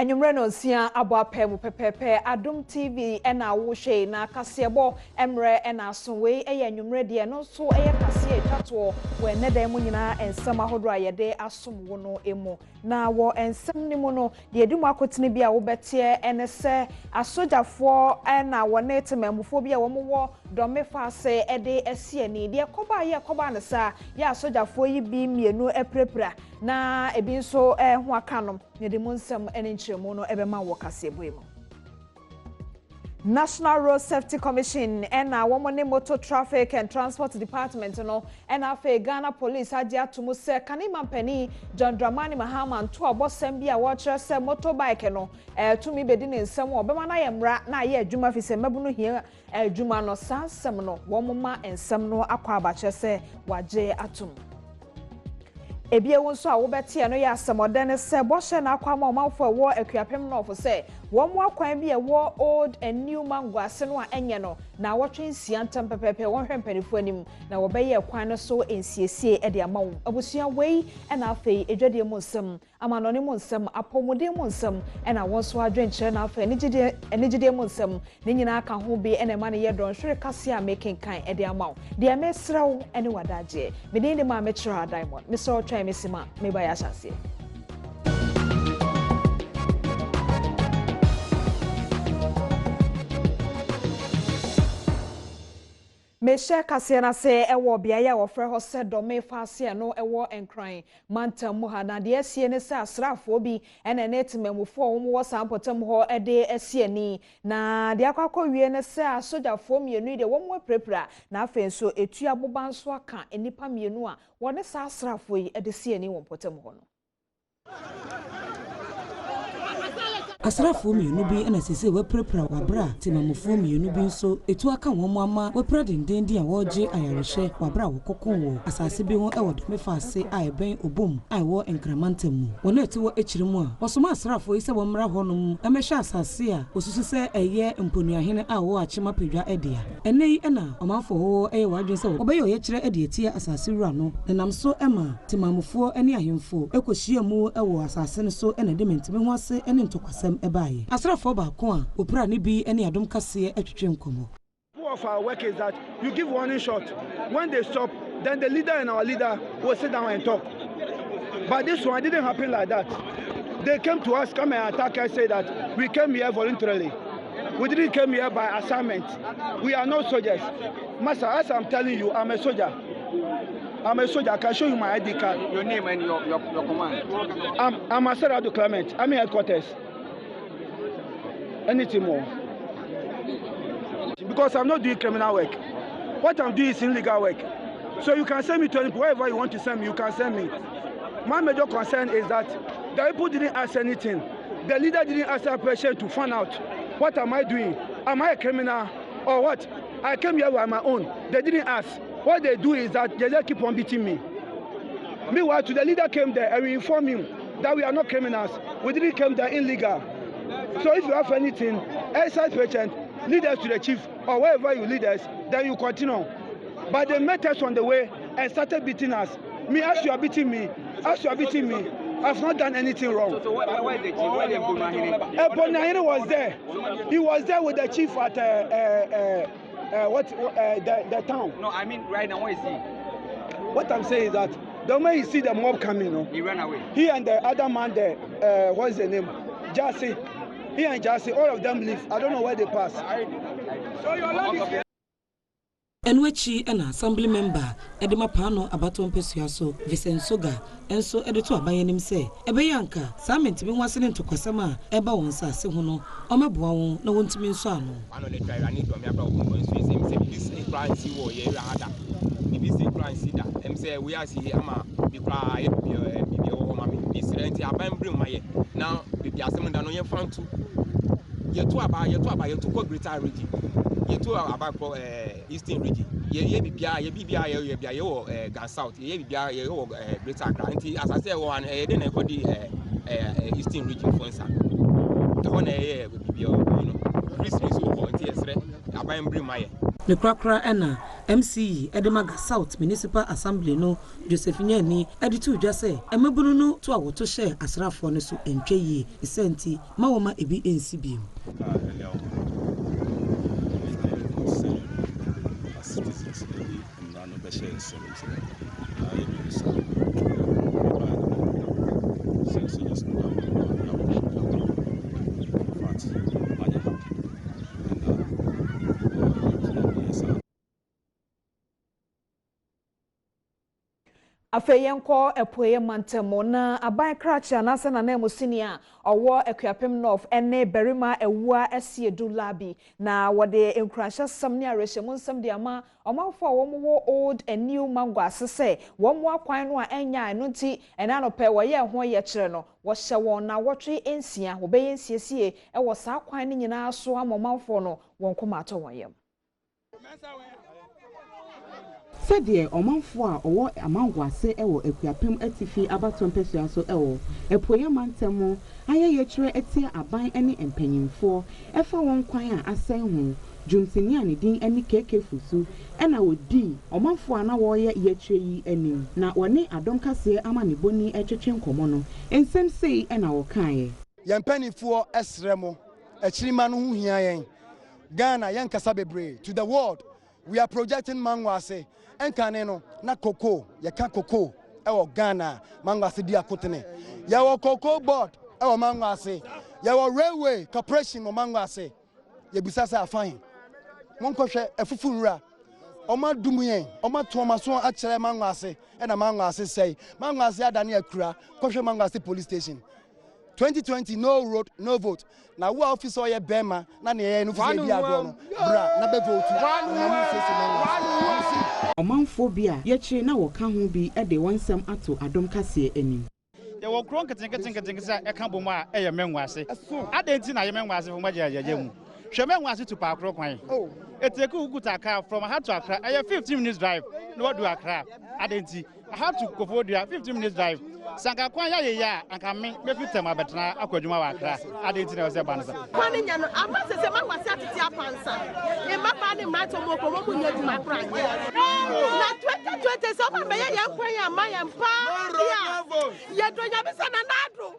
Enyumre no nsia aboapɛ mu pepepe Adom TV na wo hwe na kasebo emre na asonwe enyumre de no so kase etwato wo eneda mu nyina ensem ahodo ayede asom wo no emu na wo ensem ni mu no de edi mu akotene bi a wo bete ene se asojafo na wo ne temamufo bi a wo mo domefa ase ede asie ni de koba ne sa ya asojafo yi bi mienu eprepra na ebi nso ho akanom ne de mu nsem ene nchiremu no ebema wo kasebo emu. National Road Safety Commission and woman Motor Traffic and Transport Department no and afa Ghana Police Agyapa mu se kanima pani John Dramani Mahama to abosem bi a watcher se motorbike no to me bedi ne nsem obema na yemra na ye adwuma fi se mabunu hia adwuma no sansem no wo moma ensem no akwa abache se waje atum ebie wonso a wo bete no ya asemodene se boshe na akwa ma omanfo wo akuapem no ofo se wo mo akwan bi e wo old and new mango ase no a enye no na wotwe nsia ntam pepepe won hwempanifo anim na wo beye kwan no so ensiesie e de amawo abusua wei e na afei edwade mu nsem amanone mu nsem apomode mu nsem e na won so adwenkyere na afei enigide mu nsem ne nyina aka ho bi e na ma ne ye don hwere kase a mekenkan e de amawo de amesrew e ne wadaje medin de ma mechira diamond Mr. Try mesima meba ya chance Meshe kase na se ewo bia ya wo frɛ ho se dome fa se no ewo enkran mantam mu ha na de asie ne se asrafo bi ene ne temamufo wo wo sampotam ho ede asie ni na de akwakọ wie ne se asojafo mienu de wo mo prepra na afenso etu aboba nso aka enipa mienu a wo ne sa asrafo yi ede sie ni wo potam ho no Asrafo mienu bi na sese we prepra wabra temamufo mienu bi nso etu aka won ama we pradenden dia woje ayarehye wabra wokokon wo asase bi ho ewo do mefaase a eben obom a wo enkramantam mu wona etu wo ekiremu a osoma asrafo yi se wo mra honom emehye asase a osusu se eye mponuahene a wo achema pedwa edia enei na omanfo ho eye wadwen se wo be ye kire ede etia asase wura no nenam so ema temamufo ene ahemfo ekohia mu ewo asase ne so ene de mentime ho ase ene ntokwasem ebaye asrafo ba ko a opra ne bi ene Adom kase atwetwe nkomo. Of our work is that you give warning shot. When they stop, then the leader and our leader will sit down and talk. But this one didn't happen like that. They came to us, come and attack us, say that we came here voluntarily. We didn't come here by assignment. We are not soldiers. Master, as I'm telling you, I'm a soldier. I'm a soldier. I can show you my ID card. Your name and your command. I'm a Adom Clement. I'm in headquarters. Anything more? Because I'm not doing criminal work. What I'm doing is illegal work. So you can send me to wherever you want to send me, you can send me. My major concern is that the people didn't ask anything. The leader didn't ask a person to find out what am I doing? Am I a criminal or what? I came here by my own. They didn't ask. What they do is that they just keep on beating me. Meanwhile, the leader came there and we informed him that we are not criminals. We didn't come there illegal. So if you have anything, exercise patient, lead us to the chief or wherever you lead us, then you continue. But they met us on the way and started beating us. Me, as you are beating me, I've not done anything wrong. So where is the chief? Where is Ebonahine was there. He was there with the chief at the town. No, I mean right now, where is he? What I'm saying is that the moment you see the mob coming, no, he ran away. He and the other man there, what's the name? Jassy. He and Jassy, all of them leave. I don't know where they pass. So your land is Enwechi an assembly member Edema Pano Abaton Pesuaso, Vincent Soga, and so editor by him say, Ebeyanka, Samin to be once into Kwasama, Eba once a sehono, Omabuan, no one to mean son. I know the try I need to remember this is a crime, see what you are. Maybe say crime, see that. Say we are see Ama, be cry, be silent, I bring my now, if you are someone that know you found to. You're too about you to go greater region. You're too about Eastern region. You be Gan South. You be greater Accra. As I said, one then I got the Eastern region for instance. The one you know, recently so for aban brim maye ne krakra ena MCE Edemaga South Municipal Assembly no Josephine ni editu dwa se emebunu no to awoto hye asrafo ne so entwe yi isenti mawoma ebi ensibi Afeyenko epoye mantemo na aban kracha na sana na emusinia owo Akuapem North ene berima ewua esiedu labi na wode enkrasha samni arehemu nsam de ama omanfo wo old and new mango asese wo mo akwan no a enya eno nti ena no pe wo ye ho ye kire no wo hye won na wotwe ensia wo be ensiesie e wo sa akwan ni nyina so amomanfo no won koma ato won yam Sedie omanfo a owo amangwase ewo Akuapem atifi abaton pesua so ewo epoye mantemo ayeye kire etie aban ene empanyimfo efa won kwan a asen ho jumtini ani din ene keke fusu ena wodi omanfo ana wo ye kire yi anim na woni Adom kase ama ne boni etwetwe nkomo no ensem sei ena wo kan ye mpanifo esremo akirima no hu hia yen Ghana yen kasa bebre to the world we are projecting mangwase enkane no na cocoa ye ka cocoa ewo Ghana mangwase di akotene ye wo cocoa board ewo mangwase ye wo railway corporation mo mangwase ye bisasa afan monkohwe efufunura oma dumuyen oma tomaso a kire mangwase e na mangwase sei mangwase adane akura kohwe mangwase police station 2020 no road no vote na wo officer ye bema na ne ye no fi di agro no bra na be vote omanfo bia ye kire na wo ka ho bi e de wansam ato Adom kase anim ye wo kron ketenketenketenke sa e ka bom a e ye menwase adenti na ye menwase fo majajaje mu hwe menwase to pa akro kwan eteku ukuta car from Aha to Accra e 15 minutes drive no what do Accra adenti Aha to Kofodia 15 minutes drive sanka kwan ya anka me befitem abetena akwadwuma wa Accra adenti na wose banza kwani nya no amase se mangwase atiti apansa e mapa ni mato moko mo nya duma kran na 2020 so ba ya yankwan ya mayan pa ya do nya bisa na nadu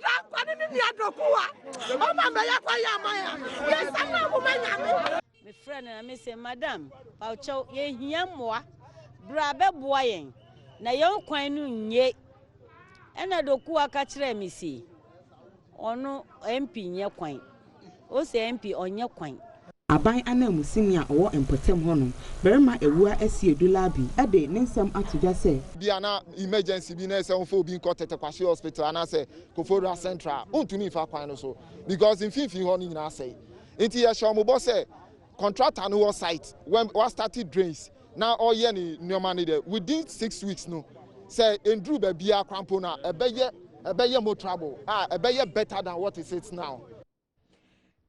da kwani ni adokuwa o ma me ya kwa ya maya ya sana mo manya me friend na me say madam paucho ye hia moa bra be boa yen na yon kwan nu nye ena doku aka kire me si ono MP nye kwan o se MP onye kwan aban anamusini a owo empotem hono berima ewua asiedu labi ade nensam atugya se bia na emergency bi na se onfo bi nkotete kwase hospital na se Koforia Central ontumi fa kwan no so because in fifi ho ni nyina say enti ye show mo bo se contractor no site when we started drains now all year ni nyoma ni there within 6 weeks no say endru ba bia kwampo na ebeye more trouble ebeye better than what it is now.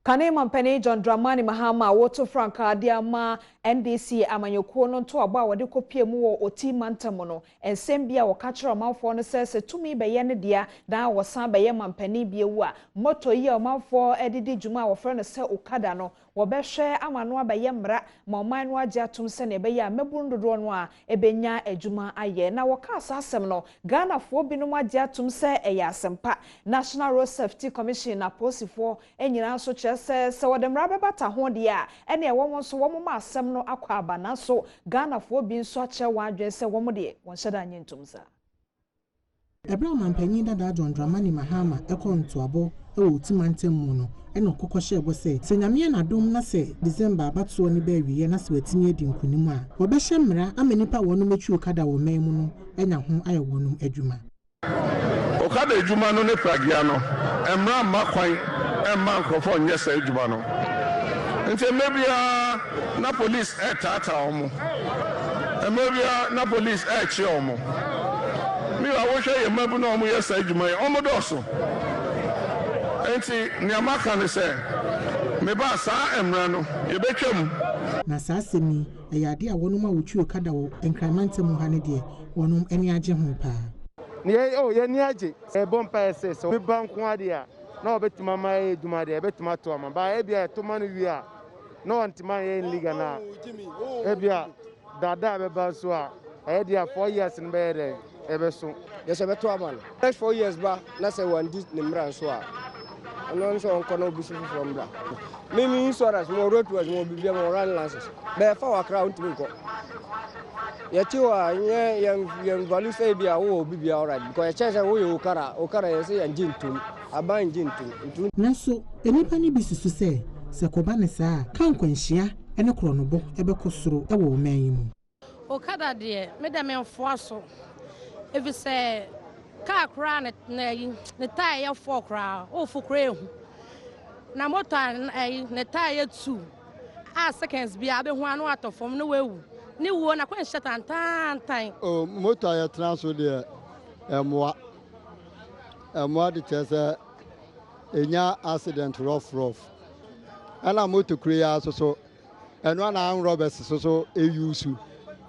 Kane Mampeni John Dramani Mahama woto franka diama NDC amanyokuo no to aba wode kopie mu wo oti mantamo no ensem bia wo ka kire omanfo no se tumi beye ne dia dan wo san beye Mampeni biewu a moto yi omanfo edidi djuma wo fre no se Okada no wo behwe amano abaye mra ma oman no agye atum se ne beye ameburu dodo no a ebenya adwuma aye na wo ka asasem no Ghana fo binom agye atum se eya asempa National Road Safety Commission na posifo enyina so se wodemra bebata ho de a ene wo so wo ma asem no akwa abana so Ghana fo bi nso ache wadwen se wo de won hyeda nyentumza Ebra Mampanyin dada John Dramani Mahama ekontoabo ewo timantem mu no ene kokoshe ebo se senyame na dom na se December abatuo ni ba wiye na se watinye di nkunim a wo be hye mra amenipa wono metwi Okada wo man mu no enya ho aye wonum adwuma Okada adwuma no ne pragia no emra makwan emma nkofo nyesa adwuma no nti mebia na police tata omo mebia na police chi omo mi wa wo hwe ye mabu na omo yesa adwuma ye omo doso nti niamaka ne se me ba saa emra no ye betwam na saa semi ayade a wonum a wotwi Okada wo enkramantem ha ne de wonum eni agye ho pa ne ye ni agye bompa ese so be banko ade a na obetima ma eduma de ebetuma to ama ba e bia to ma no wi a no antima yen liga na ebia dada beba so a dia 4 years in be ebe so yes ebe to aman next 4 years ba na say one dis nimra so a no so on kono bisu from bra me insurance mo road was mo bibia mo run license be fa wa crowd to ko ya ti wa yan value say bia wo bibia alright because ya chance wo yo okara yes yan jintum aban jintum nanso enipa ni bisusu se koba ne saa kan kwanhia ene kronobo ebe kosoro ewo oman mu okada de me da men foaso evi se car kra ne tire 4 kra o fu kra ehu na motor ne tire 2 a seconds bia be ho anu atofom no wewu ni wo na kwanhia tantan o motor ya transfer de emwa de chese enya accident rough ala motor kra so eno na Roberts so eyusu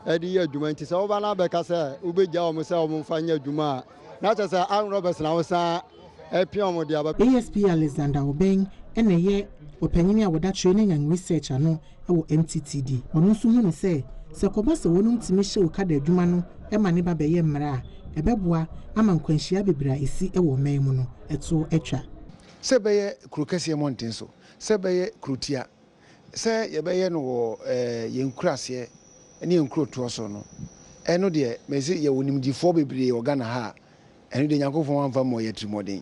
edi ye adwuma nti se oba na be ka se ubegya o mo se o mo fanya adwuma na cha se Roberts na wo sa epion de aba ASP Alexander Obom ene ye opanyini a woda training and research ano ewo MTTD ono so hu ne se koba se wonum timi hye okada adwuma no e ma ne ba be ye mmara ebeboa ama nkwanhia bebra esi ewo man mu no eto etwa se be ye krokase monten so se be ye krotia se ye be ye no ye nkurase ene nkroto so no eno de mezi ye wonimdifo bebre ogana ha eno de nyankofo anfa mo ye trimoden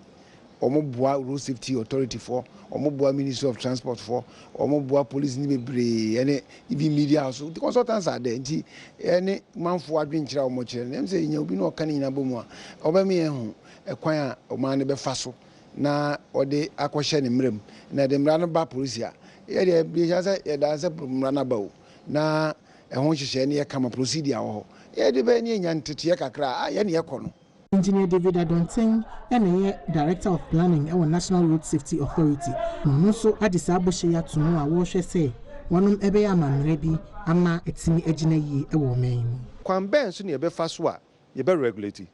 omoboa road safety authority for omoboa ministry of transport for omoboa police ni bebre ene even media so the consultants are there nti ene manfo adwenkyira omokyere nem se nya obi no ka ni na bomu a obami ehu ekwan a o man ne be fa so na ode akohye ne mrem na de mra no ba police a ye de bi se ye da se mra na ba o na ehun hyehyɛ ne yɛkama procedure wɔ hɔ yɛde bɛ ne nya ntete kakra a yɛ ne yɛkɔ no Engineer David Adonten ene ye Director of Planning ewo National Road Safety Authority no so adisa abohye ya to no a wo hwɛ sɛ wonum ebe ya mamre bi ama etimi agina yi ewo man kwan ben so ne yɛbɛ fa so a yɛbɛ regulate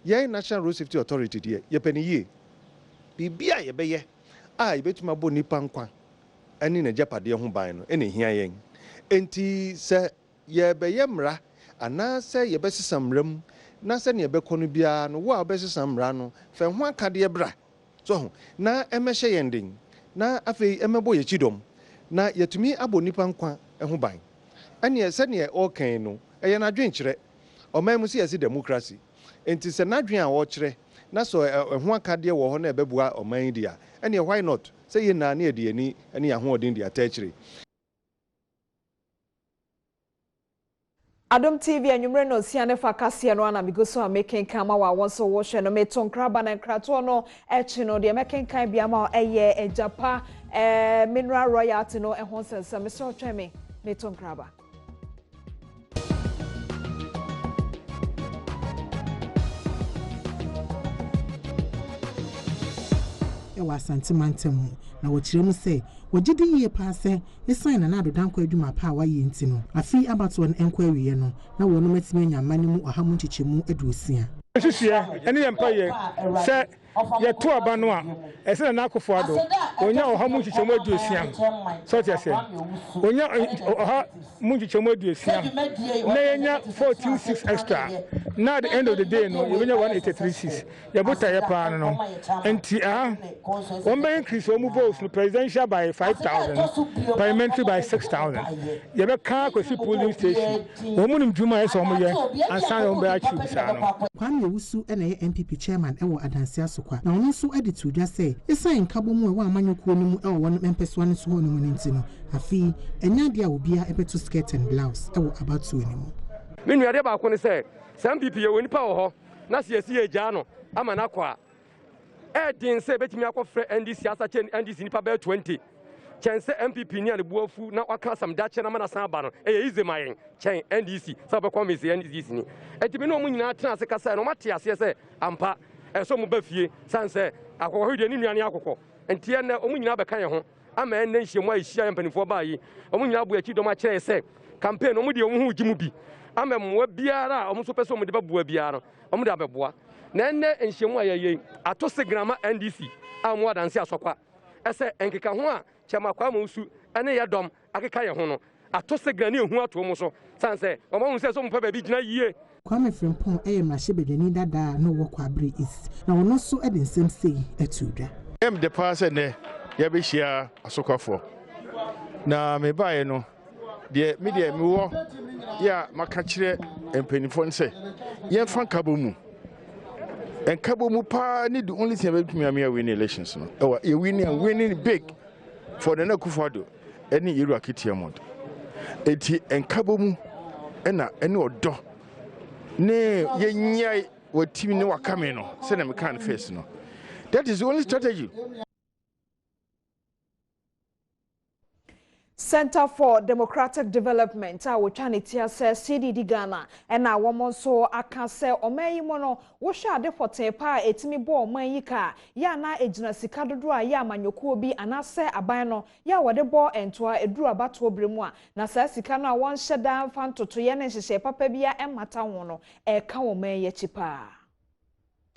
yɛn National Road Safety Authority de yɛpɛ ne yie bibia yɛbɛ yɛ a yɛbɛtuma bɔ nipa nkwa ani na Agyapa de ho ban no ene hia yɛn enti se ye be yemra ana se ye be sesamram na se ne be kono bia no wo a be sesamra no fe ho akade bra so na emehye yenden na afei emebo ye chidom na yetumi abo nipa nkwa ho ban ane se ne o kan no eye na dwenkyere o man mu se yesi democracy enti se na dwen a wo kyere na so ho akade wo ho na ebebua o man dia ane why not se ye na na de ani ane ya ho odin dia tachire Adom TV anwumre no siane fa kase no ana bigoso a making kama wa wonso wo hwe no meton kraba na krato no echi no de making kan bia ma eye Agyapa mineral royalty no ehon sense me so tweme meton kraba ewa santimantem na wokyerem se wogidi yie paase esan na adodankwa adwuma pa wa yi ntino afi abato no enkwa wiye no na wono matime nyamane mu ohamu chichemu aduosia hyehyɛ ene yɛ mpaye sɛ yɛto aba no a ɛsɛ na akofo ado onya ohamu chichemu aduosia so tiase onya ohamu chichemu aduosia na yenya 146 extra na at the end of the day no yenya 1836 yɛbota yɛ pa no enti one by increase omu votes no presidential by 5,000 parliamentary by 6,000 yɛbɛka kwasi polling station omu nim dwuma ɛsɛ omu yɛ ansan omu bɛ achieve saa no Kwame Wusu ene ye MPP chairman ewo adanse asokwa na ono so edi tudwa se esan kabo mu ewo amanyokuo ni mu ewo wono empeso ane so hono mu ntino afi enya dia obia ebeto skirt and blouse ewo abatu ni mu me nuade ba ko ne se MPP ye woni pa wo ho na se esi eja no ama na kwa din se betimi akofre NDC asache NDC nipa be 20 chense MPP ni ane buafu na waka sam dache na mana san ba no ize mayen chen NDC sa be come se NDC ni etimi no mu nyina tena se kasa no mate ase se ampa so mu ba fie sanse akokɔ hwede ni nuane akokɔ entie na omu nyina be kan ye ho ama enne nhyiemu ahia mpanifo ba yi omu nyina bu aki dom a kyerɛ se campaign omu de omu hu gimu bi ama mwa biara omu so pese omu de ba bua biara omu da beboa na enne nhyiemu ayeye ato se grama NDC amwa danse asokwa ese enkeka ho a chama kwa musu ene ye dom akeka ye ho no ato signal ne ehu ato mu so sanse omo hu se so mpa ba bi gina yie Kwame Frimpong mrahye bedwani dada no wo kwabere is na wono so de nsem sei atudwa de pass ne ya be hia asokofo na me bae no de me wo ya maka kire empanifo nse ye fa kabo mu enkabo mu pa ni the only thing about me win elections no e winning big for the Nakufado any year akitiamod eti enkabo mu ene odo ne yenya watimi ne wakame no se na me kan face no that is the only strategy. Center for Democratic Development Wachanitia says CDD Ghana and now woman so aka say omeyi mono wo sha de fote pa etimi bo oman yika ya na ejina sika dodo a ya manyoku obi anase aban no ya wode bo entoa eduru abato obremu a na sa sika no a won hyeda fantoto ye ne hyehye papa bia emata won no e ka wo man ye chipa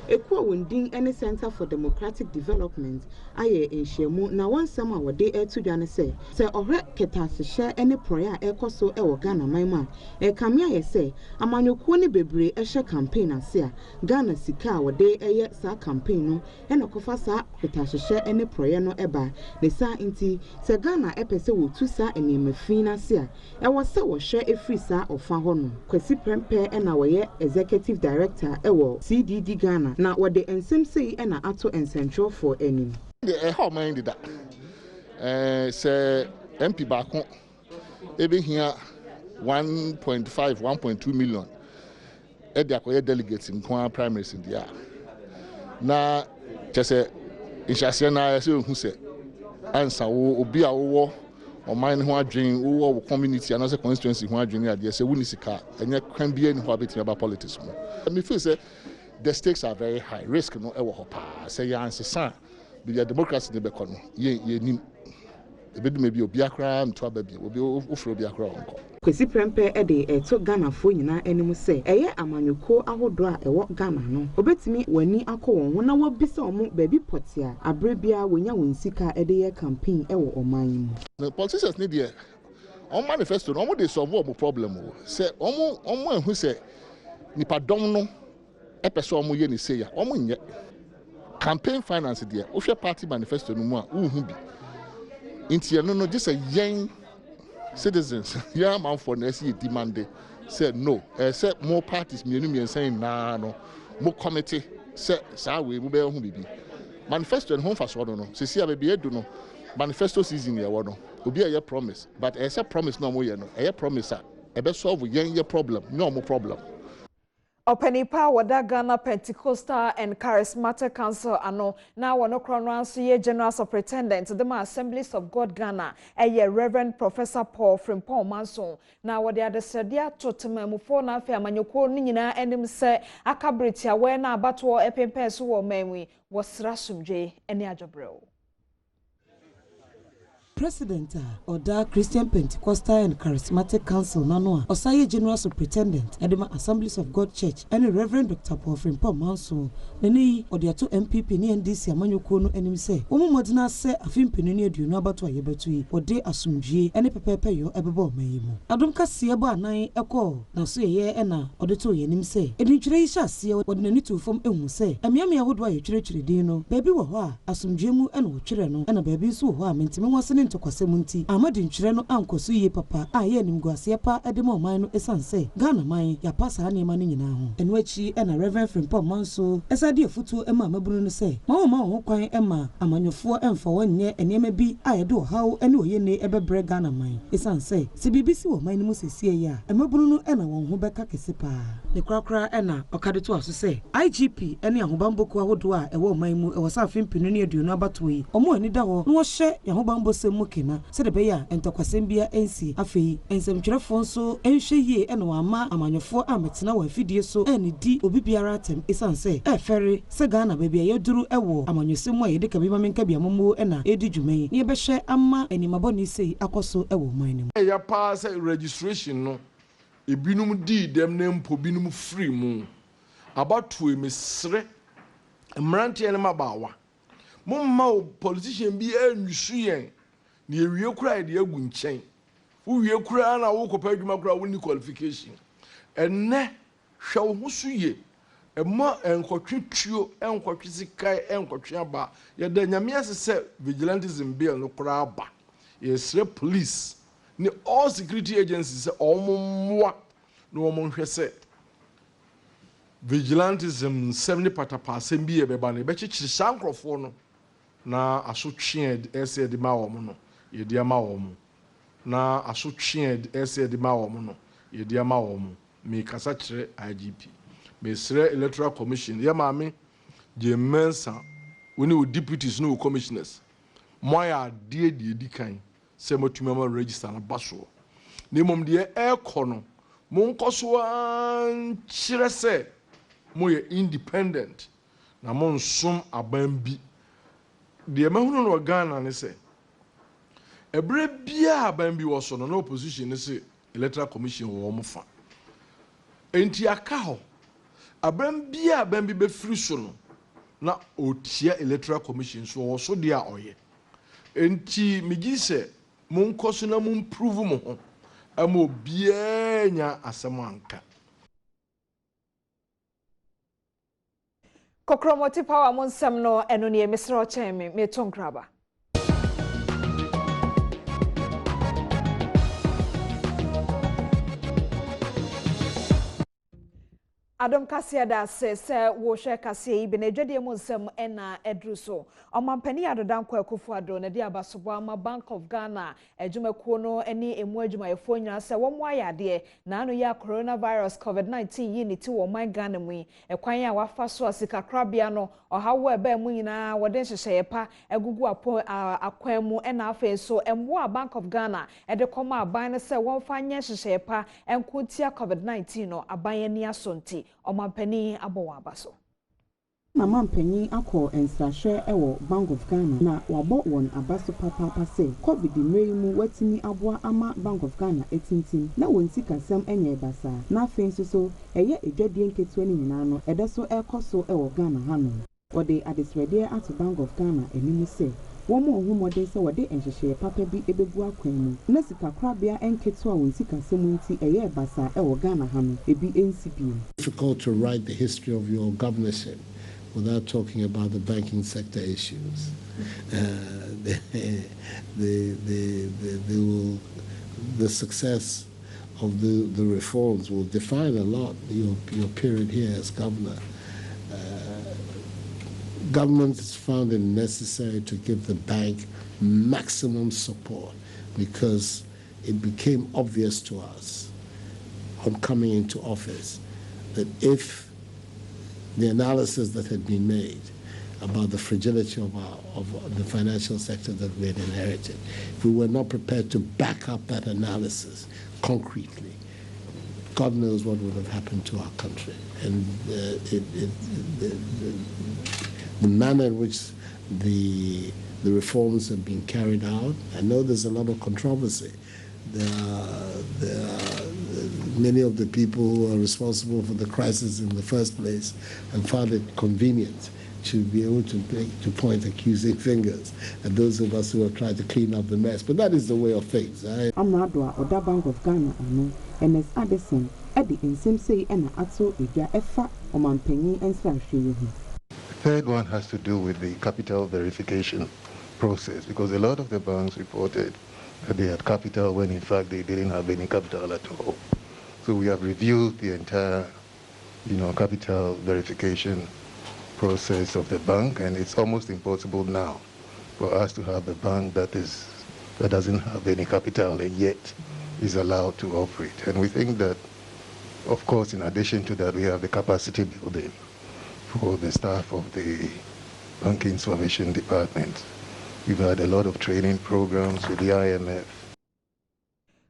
Ekwa wundin any Center for Democratic Development aye enhyiamu na wansam a wode etudwa ne se ohwe ketasehye any proya ekoso ewo Ghana manma kame aye se amanyokuo ne bebre ehye campaign ase a Ghana sika a wode eye sa campaign no kofa sa ketasehye any proya no eba ne sa nti se Ghana epese wo tu sa enemafin ase a ewo se wo hwe efri sa ofa ho no Kwesi Prempe na woye executive director ewo CDD Ghana na wode ensem sei na ato ensentro for enim how mind that say MP baako ebe hia 1.2 million e de akoye delegates nko primaries dia na chese inhyase na se hu se ansa wo obi a wo oman ho adwen wo community and also constituency ho adwen ade se wuni sika enye kwan bia ni ho abeti about politics mo me feel say the stakes are very high risk no ewo ho pa say ya ansesa bi the democracy ne be kono ye nim ebedu me bi obi akra mto aba bi obi ofro obi akra onko Kwesi Prempe de eto Ghana fo nyina anim se eye amanyuko ahodo a ewo Ghana no obetimi wani akọ won ho na wabisa omo baby potia abrebia wonya wonsika de ye campaign ewo oman mu the politicians need there on manifesto no dey solve omo problem o se omo ehu se nipa dom no epese omo ye ni se ya omo nye campaign finance there o hwe party manifesto no mu a uhu bi inti no just a young citizens yeah man for next demand said no except more parties me saying nah no more committee say we be hu bibi manifesto and home for so no se sia be do no manifesto season ye wo no obi a promise but except promise no mo ye no promise a be solve ye problem no more problem. Openipa wada Ghana Pentecostal and Charismatic Council ano na wono kronranso ye General Superintendent the Assemblies of God Ghana Reverend Professor Paul Frimpong Manson na wode adesedia totemamufo na afa amanyoko ni nyina enim se akabritia we na abato epempeso wo manwi wosra sumdwe ene ajobrel President Oda Christian Pentecostal and Charismatic Council Nanoa Osaye General Superintendent Edema Assemblies of God Church and Reverend Dr. Paul Frimpong Manson neni odiato MPP ni NDC amanyoko no enim se omo modina se afimpini ni aduno abato ayebatu ode asumdwie ene pepepe yo ebebo mayimu adom kase ebo anan eko na so ye na ode to yenim se edintwire yi hyase ode nani to fom ehu se amiame ahodo aye twire din no baabi wo ho a asumdwie mu ene wo twire no ena baabi so ho a mentime wasene ntokwasemunti amadi ntwire no ankoso ye papa a ye nim guase pa edema oman no esanse Ghana man ya pasa anema no nyina ho eno achi ena Reverend Frimpong Manson di foto ema mabunu no se ma ho kwan ema amanyofo emfa wonye enema bi ayedo hawo ene oyene ebebre Ghana man esanse se bibisi wo man mu sesie ya emabunu no ena won ho beka kese pa ne krakra ena okade to aso se IGP ene ahobamboko ahodo a ewo man mu ewo sa fimpinu ne aduno abatoi omo ani da ho no hye yahobambo semu kena se de be ya entokwasem bia ensi afei ensemtwerefo nso enhwe yie ene wa ama amanyofo ametena wa afidie so ene di obi biara tem esanse efere se Ghana baby yeduru ewo amanyosemu ayede ka bima menka bia momo ena edi dwumen ne behwe ama animabo ni sei akoso ewo man ni ya pass registration no ebinum di dem ne mpo binum free mu abatu emesre mrantie ne mabawa momma politician bi enwisu yen na ewie kura de agu nkyɛn uwie kura na wo kopa adwuma kura wo ni qualification enne hwɛ wo ho so ye ɛma enkɔtwe tuo enkɔtwe sikai enkɔtwe aba yɛda nyame ase sɛ vigilantism bill no kura aba yɛsrɛ police ni all security agencies sɛ ɔmo mmoa na ɔmo nhwɛ sɛ vigilantism 70 patapasɛm bi yɛbɛba no yɛbɛkyekyere saa nkurɔfoɔ no na asotwe ɛsɛ de ma wɔn no yɛde ama wɔn na asotwe ɛsɛ de ma wɔn no yɛde ama wɔn me kasa kyerɛ IGP me srɛ electoral commission yɛ maame gye mensa woni o deputies no commissioners mo ayɛ adeɛ de edi kan sɛ matumi ama register na baso na mmom deɛ ɛkɔ no mo nkɔ so ankyerɛ sɛ mo yɛ independent na mo nsom aban bi deɛ mahunu no Ghana ne sɛ ebre bia aban bi wɔ so no opposition ne sɛ electoral commission wɔ mo fa enti aka hɔ aban bia aban bi bɛfiri so no na otia electoral commission so wɔ so deɛ ɔyɛ enti migi sɛ mo nkɔ so na mo improve mo ho ama obiara nya asɛm anka Kokromoti power mo nsɛm no ɛno ne mesrɛ ɔkyɛn me to nkraba Adom kasia da se wo hwe kasia yi bena dwade mu nsɛm ɛna ɛduru so ɔmampani adodanko akufo ado na de abasobo ama Bank of Ghana adwumakuo no ani emu adwumayefo nyina sɛ wɔn ayade na ano ya coronavirus COVID-19 yi ne ti wɔ man Ghana mu yi ɛkwan a wafa so asikakrabea no ɔhawo ɛbɛ mu nyina wɔde nhyehyɛ pa agugu akwan mu ɛna afei so ɛmbo Bank of Ghana ɛde kɔma aban no sɛ wɔn fa nyɛ nhyehyɛ pa ɛnkotia COVID-19 no aban ani asonti Omampani abowa abaso. Na mampani akọ ensrahwe ewo Bank of Ghana na wabọ won abaso papa say COVID mmere mu watini aboa ama Bank of Ghana etintin na won sikasem enye basa na afei so eye edwadie nketua ni nyina no edeso ekoso ewo Ghana hano. Wode adesrede ato Bank of Ghana enimu say womo ohumode se wode enhyehyɛ papa bi ebegu akwan mu na sikakrabea enketo a won sikasɛm nti ɛyɛ basa ɛwɔ Ghana ha no ebi NCP. Difficult to write the history of your governorship without talking about the banking sector issues. The success of the reforms will define a lot your period here as governor. Government has found it necessary to give the bank maximum support because it became obvious to us on coming into office that if the analysis that had been made about the fragility of the financial sector that we had inherited, if we were not prepared to back up that analysis concretely, God knows what would have happened to our country. And the manner in which the reforms have been carried out, I know there's a lot of controversy. There are many of the people who are responsible for the crisis in the first place and found it convenient to be able to point accusing fingers at those of us who have tried to clean up the mess. But that is the way of things. Amradwa Oda Bank of Ghana ano MS Addison Eddie Nsem say ena ato edwa efa omanpanyi ensrahwe hu. Third one has to do with the capital verification process, because a lot of the banks reported that they had capital when in fact they didn't have any capital at all. So we have reviewed the entire, capital verification process of the bank, and it's almost impossible now for us to have a bank that doesn't have any capital and yet is allowed to operate. And we think that, of course, in addition to that, we have the capacity building for the staff of the banking supervision department. We've had a lot of training programs with the IMF.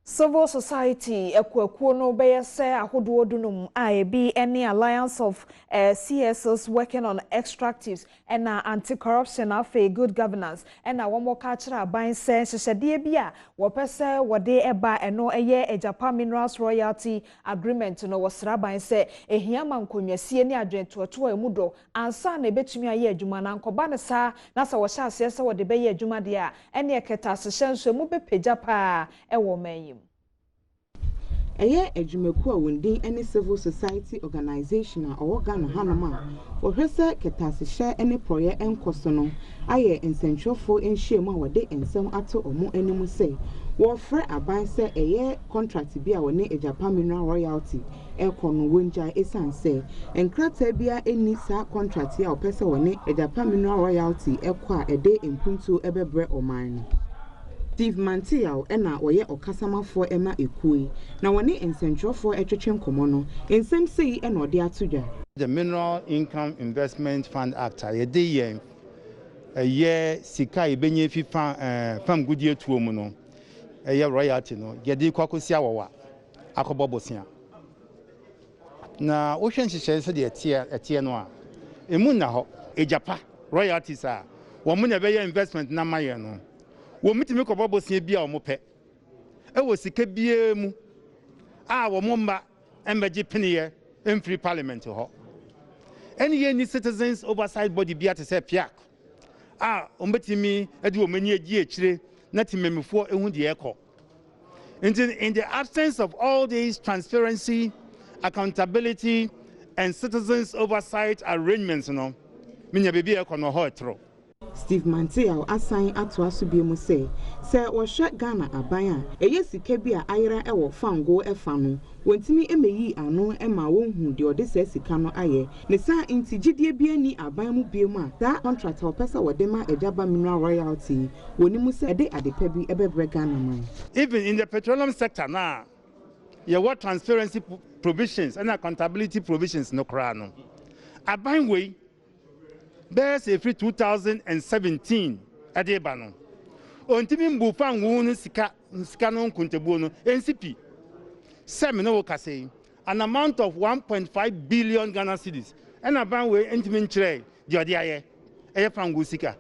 Civil society ekuekuo no bɛyɛ sɛ ahodoɔ dunum a ebi ne alliance of CSOs working on extractives and anti-corruption afei good governance and wɔn ka kyerɛ aban sɛ hyehyɛdeɛ bi a wɔpɛ sɛ wɔde ɛba ɛno ɛyɛ Agyapa minerals royalty agreement no wɔsra aban sɛ ehia ma nkonnwasie ne adwentoɔtoɔ emu dɔ ansa na ebetumi ayɛ adwuma na nkɔba ne saa na sɛ wɔhyɛ aseɛ sɛ wɔde bɛyɛ adwuma deɛ a ɛne ɛkɛta ahyehyɛ nso emu bɛpagya paa ɛwɔ man. Eye Ejumeku a wondin any civil society organization a owo Ghana hanoma wohwe se ketasehye any proye enkoso no aye nsentwofo enhyiemu a wode ensem ato omo animu se wo frɛ aban se eye contract bi a woni Agyapa mineral royalty ekono wonja esan se enkrata bia eni sa contract a opese woni Agyapa mineral royalty ekɔ a ede empuntu ebebre oman no. Steve Mantiao ena oye okasamafo ema ekue na woni nsentwofo etwetwe nkomo no ensem sei ena ode atodwa. The Mineral Income Investment Fund Act ye ye sika ebenye fi fam gudie tuo mu no ye royalty no ye de kwakosia wowa akobobosia na wo hwen hyehyɛ se de etie no a emu na ho Agyapa royalties a wo mu na be ye investment na maye no wo mitimi ko bobosia bia o mo pɛ e wo sika bia mu a wo mo mba embeji piniye free parliament ho any any citizens oversight body bia te say piak a o mitimi e de wo mani agi akire na timemifo ehu de ekɔ in the absence of all these transparency, accountability and citizens oversight arrangements no minya bebi ekɔ no ho etro. Steve Mantiao assign ato asubiemu say wohwe Ghana aban a eye sika bi a ayera ewo fango efa no wontimi emeyi ano ema wonhu de ode se sika no aye ne sa intijidie bi ani aban mu biemu a da contract opesa wode ma Agyapa mineral royalty wonimu se ede adepa bi ebebre Ghana man. Even in the petroleum sector now ye what transparency provisions and accountability provisions no kra no aban we Best every 2017 at the Bano. On Timim Bufan woon sika no kuntebuno, NCP. Semino Kase, an amount of 1.5 billion Ghana cedis, and a banway intimate trade, Jodiaye, Ayafangusika.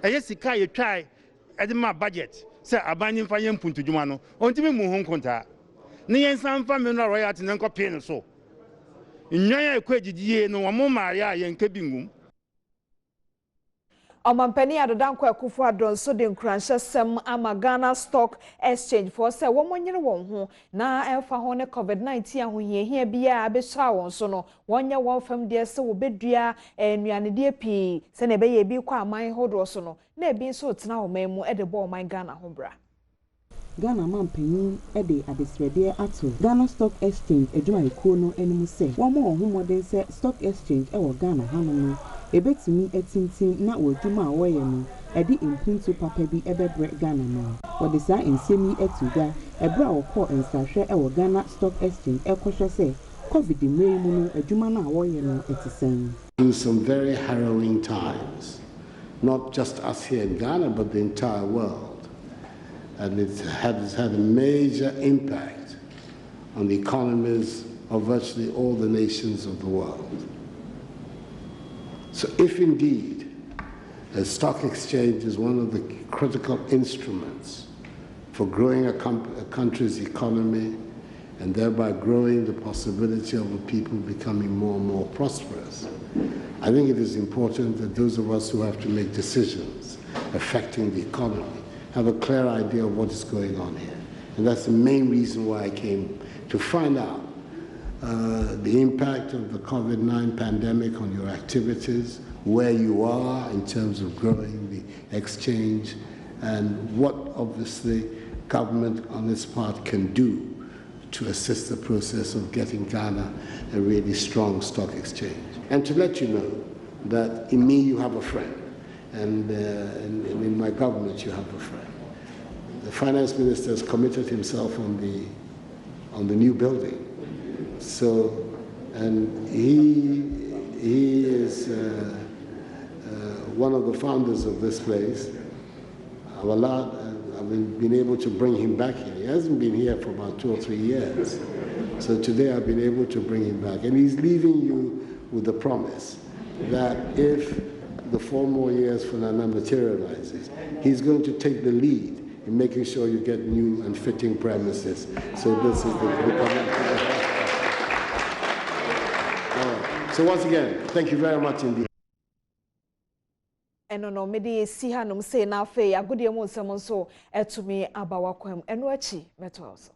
Ayesika, you try at my budget, say a binding for young Puntujumano, on Timim Muhon Conta. Nian San Family royalty and Copino so. In Yaya Quaji, ye no one Maria and Kebingum. Omampani adodanko akufo adon so de nkranhye sem ama Ghana Stock Exchange for say womonyere won ho na elfa ho ne COVID-19 ahohiahia bia abehra won so no wonye won fam de se wo bedua enuane de pii se na beye bi kwa aman hodo so no na ebi so tena omamu e de bo oman Ghana ho bra. Ghana mampani ede adesrede ato Ghana Stock Exchange eduma ekuo no animu se womo ohumode se Stock Exchange e wo Ghana hanom ebetumi etintin na woduma awoye no edi impuntu papa bi ebebre Ghana no wode sa ensemi etuga ebra wokọ ensahwe e wo Ghana Stock Exchange ekohwe se COVID mu no adwuma na awoye no etisen. Through some very harrowing times, not just us here in Ghana but the entire world. And it's had a major impact on the economies of virtually all the nations of the world. So if indeed a stock exchange is one of the critical instruments for growing a country's economy and thereby growing the possibility of the people becoming more and more prosperous, I think it is important that those of us who have to make decisions affecting the economy have a clear idea of what is going on here. And that's the main reason why I came to find out the impact of the COVID-19 pandemic on your activities, where you are in terms of growing the exchange, and what obviously government on its part can do to assist the process of getting Ghana a really strong stock exchange. And to let you know that in me you have a friend. And in my government, you have a friend. The finance minister has committed himself on the new building. So, and he is one of the founders of this place. I've been able to bring him back here. He hasn't been here for about 2 or 3 years. So today I've been able to bring him back. And he's leaving you with the promise that if the 4 more years for Nana materializes, he's going to take the lead in making sure you get new and fitting premises. So this is the commitment. All right. So once again, thank you very much indeed. Eno no mede si hanom say na afi agode mu nsem nso etumi abawa kwam eno achi meto also.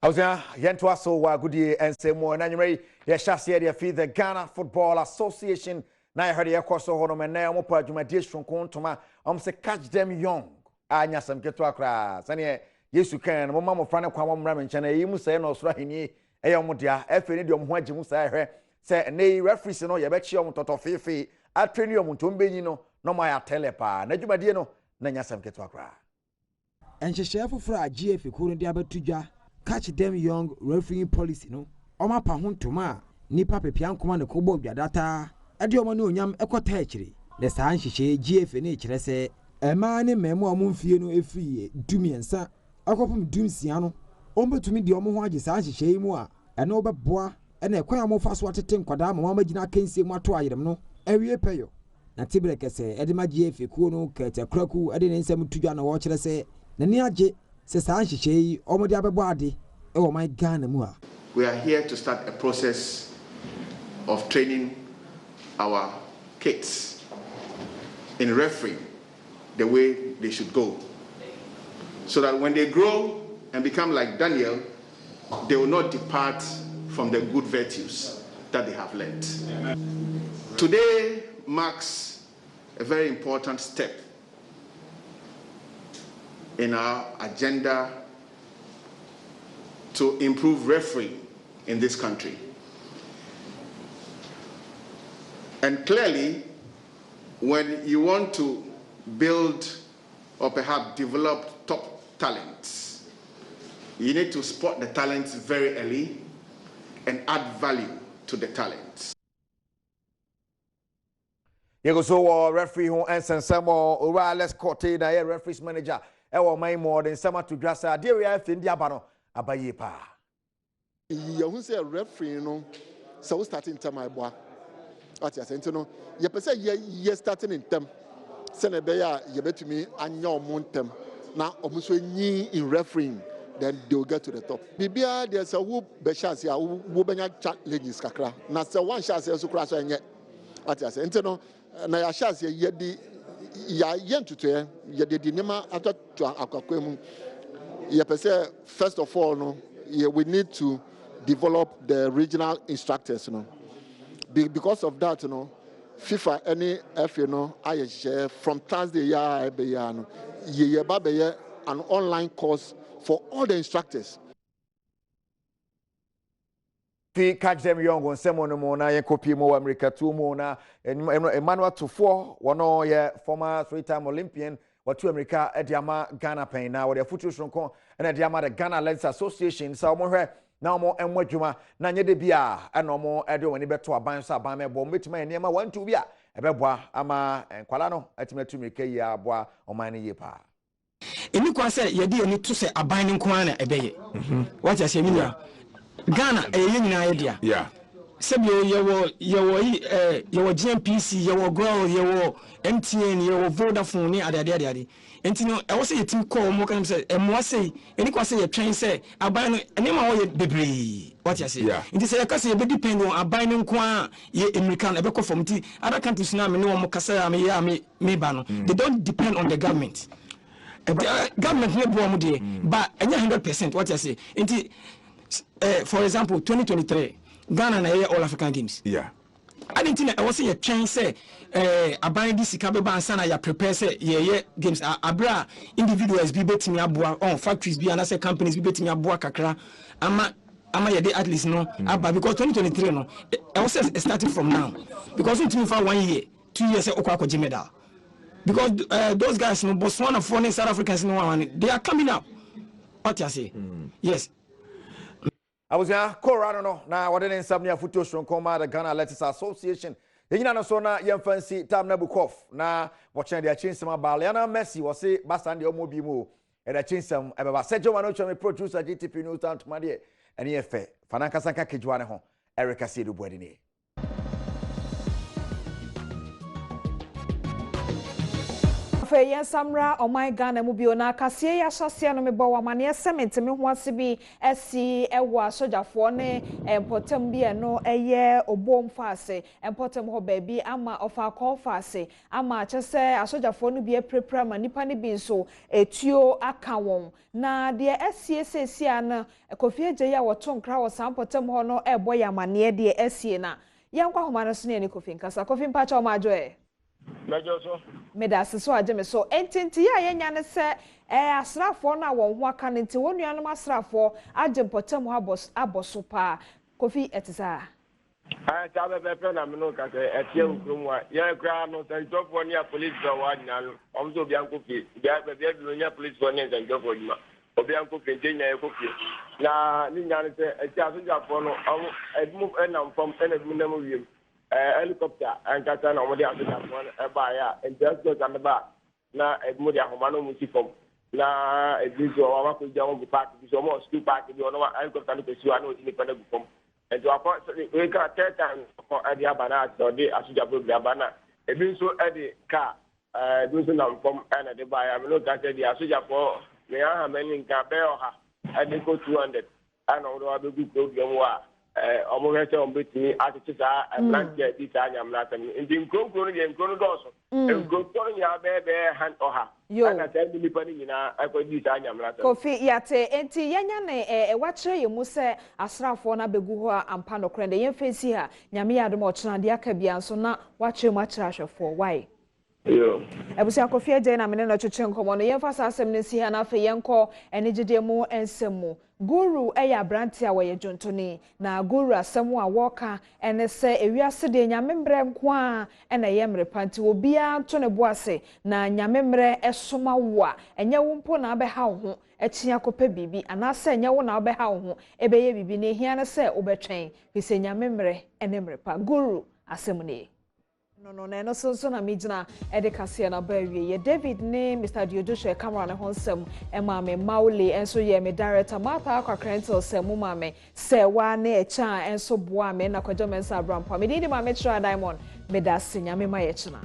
Howza yento aso wa agode ensemo na nyemre ye hyase de afi the Ghana Football Association na ye hede yekoso hono me na omopa adwumade hwonko ntoma se catch them young anya sam keto akra sane Yesu kan mo mama fra ne kwa mo mra me nchana yi mu sai na osoro ahini eya omodia efe ne de omho agye mu sai hwe se nei referees no ye be chi om toto fefe atreni om ntombenyi no no ma ya telepa na adwumade no na nya sam keto akra enhyehye foforo Agyapa kuro de abatudwa catch them young refereeing policy no oma pa ho ntoma nipa pepia nkoma ne kobo dwadata ade omo ne onyam ekota akire le saa nhehye Agyapa ne kire se ema ne memo omo mfie no efriye dumiensa akopum dumsia no ombetumi de omo ho agye saa nhehye mu a ene obeboa ene ekwan amofa so atete nkwada ma magina kansie mu ato ayerem no ewie peyo na tibre kese ede Agyapa kuo no kete kraku ede ne nsem tudwa na wo kire se na ni agye se saa nhehye yi omo de abebo ade e wo my Ghana mu a. We are here to start a process of training our kids in refereeing the way they should go, so that when they grow and become like Daniel, they will not depart from the good virtues that they have learned. Today marks a very important step in our agenda to improve refereeing in this country. And clearly, when you want to build or perhaps develop top talents, you need to spot the talents very early and add value to the talents. Yego so referee who ensensamo ora let's court na ye referees manager e wo man more than sama to drasa de we afi ndi aba no abaye pa. You who say referee no so starting time boa. What you say no ye pese ye starting in term se na be ya ye betumi anya omontem na omuso nyi in refereeing, then they will get to the top. Bibia there's a who be chance ya wo benya challenges kakra na se one chance so kra so enye. What you say no na ya chance ye di ya yentuto ye de nima atoto akwakwemu ye pese first of all no we need to develop the regional instructors, you know. Because of that, you know, FIFA any F, you know, I share from Thursday an online course for all the instructors. Catch them young on Semono Mona, Yakopi Mo America 2 Mona, Emmanuel Tufo, one ye former 3-time Olympian, what to America at Yama Ghana Pain now, their future Shonko, and at Yama the Ghana Lens Association, so more. Now more and what juma na nye de bia and no more edo when beto aban sa ban me bom betima niam 1 2 bia ebeboa ama enkwala no atimetu meke ya aboa oman ye pa eni kwa se ye de eni to se aban nko an na ebeye what you say minia Ghana eye nyina ye dia yeah sebio yewo GMPC yewo Grow yewo MTN yewo Vodafone ni ade entino e wo se yetim call mo kan se emwa sei eni kwa se ye twen se aban no eni ma wo ye bebre what you say enti se ye ka se ye be depend on aban no nko a ye American e be ko from ti other countries na me no mo kasa me ba no they don't depend on the government government ne bo mo de but enya 100% what you say enti for example 2023 Ghana na all African Games. Yeah. I didn't think I was say a train say aban this Kabeba ansana ya prepare say ye games abra individuals be betting abua on factories be and say companies be betting abua kakra ama ye dey at least no aba because 2023 no I was starting from now because it me for 1 year 2 years okwa medal because those guys no Botswana foreign South Africans no they are coming up. What you say? Yes. I was Corano no na wade ne nsam ne afuto shronkoma the Ghana Athletics Association Yina no so na yemfansi Tam Nabukov na watching the chinsem Baliana Messi was say Basan de Omo Bimo and a chinsem eba Sergio Manocho me producer GTP News and Tomade and EFA Fananka Sanka Kijwane ho Erica Sedu Bwedini. Fe Samra o my Ghana mu bi ona kase ya hyase no me bo wa mane cement me ho ase bi esi ewa sojafo ne empotem bi no eye obom faase empotem ho ba bi ama ofa call faase ama chese asojafo no bi eprepra ma nipa ne bi nso etuo aka won na de esiesie ana Kofi Agye ya woto nkra wo sampotem ho no ebo ya mane de esie na yankwa homa no so ne Kofi nkasa Kofi mpacha o ma ajoe Mejoso medase so agye me so ententi ya yenya ne se asrafo na won ho aka nti wonuanom asrafo agye potem ho aboso pa Kofi etisa ta be na me no ka se etie ukrum wa ye kra no se jofo ni police do wa nyina no omzo bia nkofi bia bi nya police do ni se jofo nyima obi ankofi ntenya ye kofi na ni nya ne se etie asojafo no edmu na mfom na edmu na mo wiem helicopter and kata na omodi afika fon eba ya just and ba na edmodi ahomano musifom na edizo wa ko jawo bu park bi so mo school park bi ono helicopter no pesi wa na odi ni pele bu fom ento akọ we ka time ko adi abana so de asuja bu abana ebi nso edi ka ebi nso na fom na de ba ya me no ka di asuja fo me aha mani nka be oha edi ko 200 ana odo abegu program wa omo hete on betimi atitisa blanket dita anyamna tam ndi nkonkoro ye nkono doso nkonkoro nya bebe han oha ana tabi ni pani nyina akodi dita anyamna tam Kofi yate enti yenya ne wachire ye mu se asrafo na begu ho ampa no krende ye fesi ha nyame ya demo chena de aka bia nso na wachire mu achira hwefo why yo ebusia Kofi Agye na mene no twetwe nkomo no ye fa sa asem ne si ha na afa ye nko ene gide mu ensemu Guru eya branti a waye jontoni na guru asemu a woka ene se ewiase de nyamembre nko a ene yemre panti obia nto ne boase na nyamembre esoma wo a enye wo mpo na abeha ho echia kopa bibi anase enye wo na abeha ho ebeye bibi na ehia ne se obetwen hise nyamembre ene mre pa guru asemu ne no so na mijina edekase na ba wie ye David ne Mr. Diodoshe camera ne honsem ema me Maule enso ye me director Martha Akwakrento se mu ma me se wa na echa enso boa me na kwajo mensa abrampa me di ma me Diamond me da sinya me ma ye china